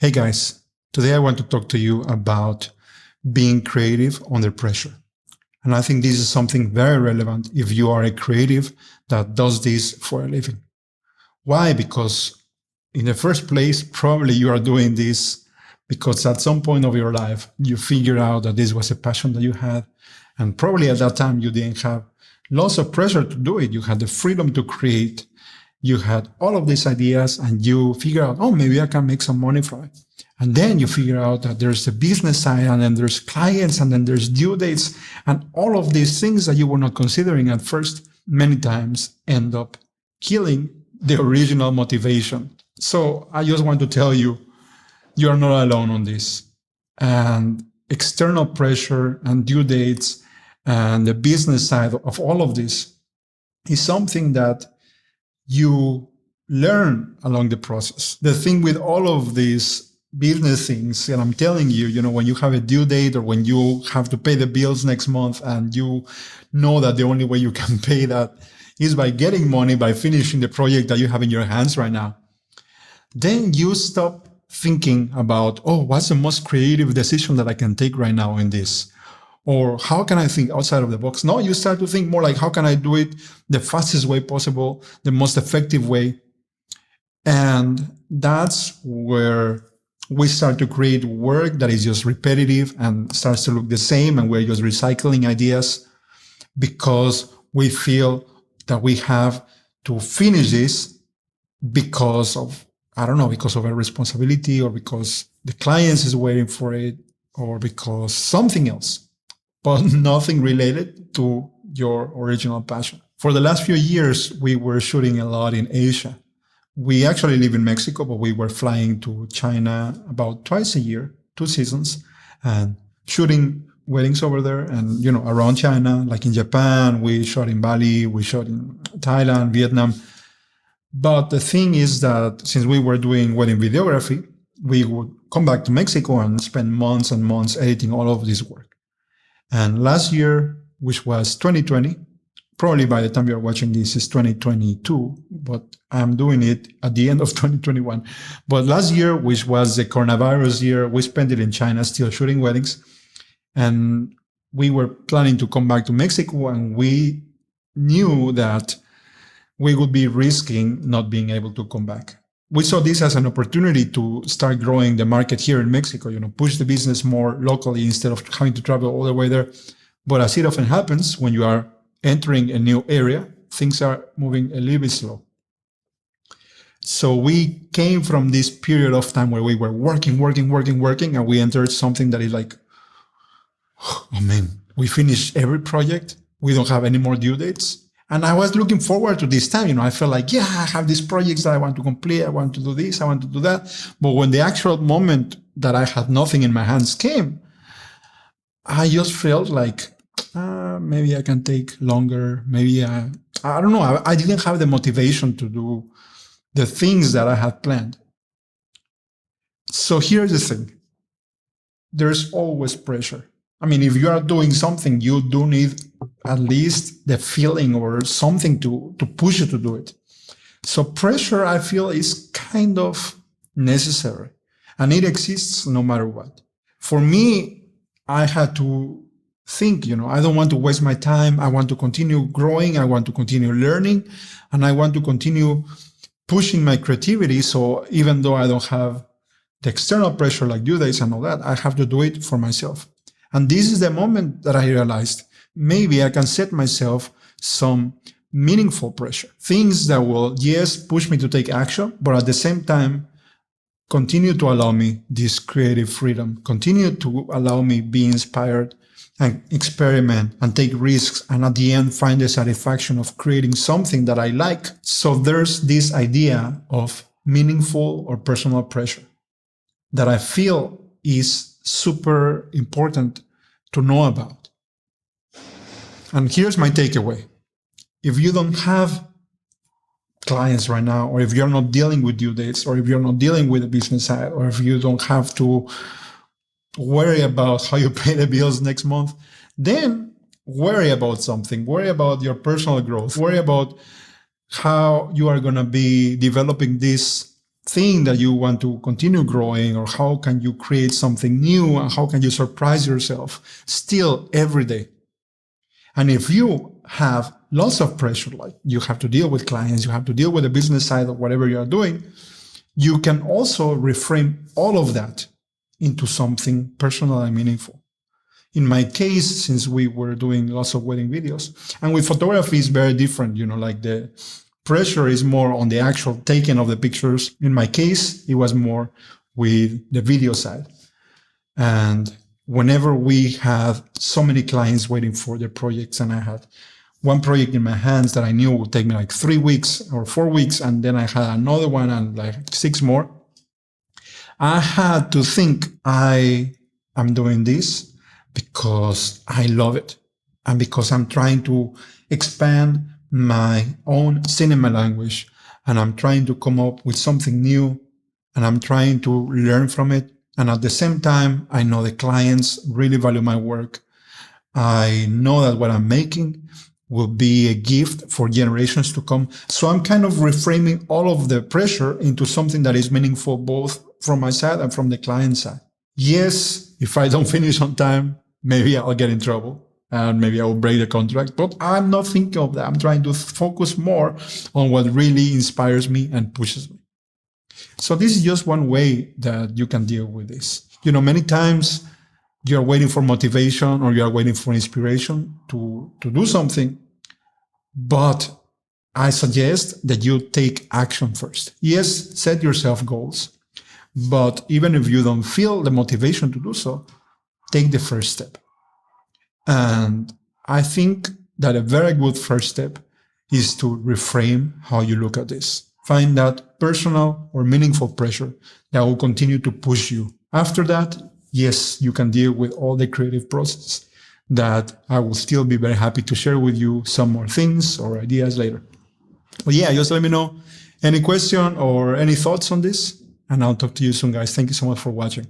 Hey guys, today I want to talk to you about being creative under pressure. And I think this is something very relevant if you are a creative that does this for a living. Why? Because in the first place, probably you are doing this because at some point of your life, you figured out that this was a passion that you had. And probably at that time, you didn't have lots of pressure to do it. You had the freedom to create. You had all of these ideas and you figure out, oh, maybe I can make some money from it. And then you figure out that there's the business side and then there's clients and then there's due dates and all of these things that you were not considering at first many times end up killing the original motivation. So I just want to tell you, you are not alone on this. And external pressure and due dates and the business side of all of this is something that you learn along the process. The thing with all of these business things, and I'm telling you, when you have a due date or when you have to pay the bills next month and you know that the only way you can pay that is by getting money, by finishing the project that you have in your hands right now, then you stop thinking about, oh, what's the most creative decision that I can take right now in this? Or how can I think outside of the box? No, you start to think more like, how can I do it the fastest way possible, the most effective way? And that's where we start to create work that is just repetitive and starts to look the same. And we're just recycling ideas because we feel that we have to finish this because of, because of a responsibility or because the client is waiting for it or because something else, but nothing related to your original passion. For the last few years, we were shooting a lot in Asia. We actually live in Mexico, but we were flying to China about twice a year, 2 seasons, and shooting weddings over there and, around China, like in Japan, we shot in Bali, we shot in Thailand, Vietnam. But the thing is that since we were doing wedding videography, we would come back to Mexico and spend months and months editing all of this work. And last year, which was 2020, probably by the time you're watching this is 2022, but I'm doing it at the end of 2021. But last year, which was the coronavirus year, we spent it in China still shooting weddings. And we were planning to come back to Mexico and we knew that we would be risking not being able to come back. We saw this as an opportunity to start growing the market here in Mexico, push the business more locally instead of having to travel all the way there. But as it often happens, when you are entering a new area, things are moving a little bit slow. So we came from this period of time where we were working, and we entered something that is like, oh man, we finished every project. We don't have any more due dates. And I was looking forward to this time. I felt like, yeah, I have these projects that I want to complete. I want to do this. I want to do that. But when the actual moment that I had nothing in my hands came, I just felt like, maybe I can take longer. Maybe I don't know. I didn't have the motivation to do the things that I had planned. So here's the thing. There's always pressure. If you are doing something, you do need at least the feeling or something to push you to do it. So pressure, I feel, is kind of necessary and it exists no matter what. For me, I had to think, I don't want to waste my time. I want to continue growing. I want to continue learning and I want to continue pushing my creativity. So even though I don't have the external pressure like due dates and all that, I have to do it for myself. And this is the moment that I realized maybe I can set myself some meaningful pressure, things that will, yes, push me to take action, but at the same time, continue to allow me this creative freedom, continue to allow me be inspired and experiment and take risks. And at the end, find the satisfaction of creating something that I like. So there's this idea of meaningful or personal pressure that I feel is super important to know about. And here's my takeaway. If you don't have clients right now, or if you're not dealing with due dates, or if you're not dealing with the business side, or if you don't have to worry about how you pay the bills next month, then worry about something. Worry about your personal growth. Worry about how you are going to be developing this thing that you want to continue growing, or how can you create something new, and how can you surprise yourself still every day. And if you have lots of pressure, like you have to deal with clients, you have to deal with the business side of whatever you are doing, you can also reframe all of that into something personal and meaningful. In my case, since we were doing lots of wedding videos, and with photography is very different, like the pressure is more on the actual taking of the pictures. In my case, it was more with the video side. And whenever we had so many clients waiting for their projects, and I had one project in my hands that I knew would take me like 3 weeks or 4 weeks, and then I had another one and like 6 more, I had to think, I am doing this because I love it, and because I'm trying to expand my own cinema language, and I'm trying to come up with something new, and I'm trying to learn from it. And at the same time, I know the clients really value my work. I know that what I'm making will be a gift for generations to come. So I'm kind of reframing all of the pressure into something that is meaningful, both from my side and from the client side. Yes, if I don't finish on time, maybe I'll get in trouble and maybe I will break the contract, but I'm not thinking of that. I'm trying to focus more on what really inspires me and pushes me. So this is just one way that you can deal with this. Many times you're waiting for motivation or you're waiting for inspiration to do something, but I suggest that you take action first. Yes, set yourself goals, but even if you don't feel the motivation to do so, take the first step. And I think that a very good first step is to reframe how you look at this. Find that personal or meaningful pressure that will continue to push you. After that, yes, you can deal with all the creative process that I will still be very happy to share with you some more things or ideas later. But yeah, just let me know any question or any thoughts on this, and I'll talk to you soon, guys. Thank you so much for watching.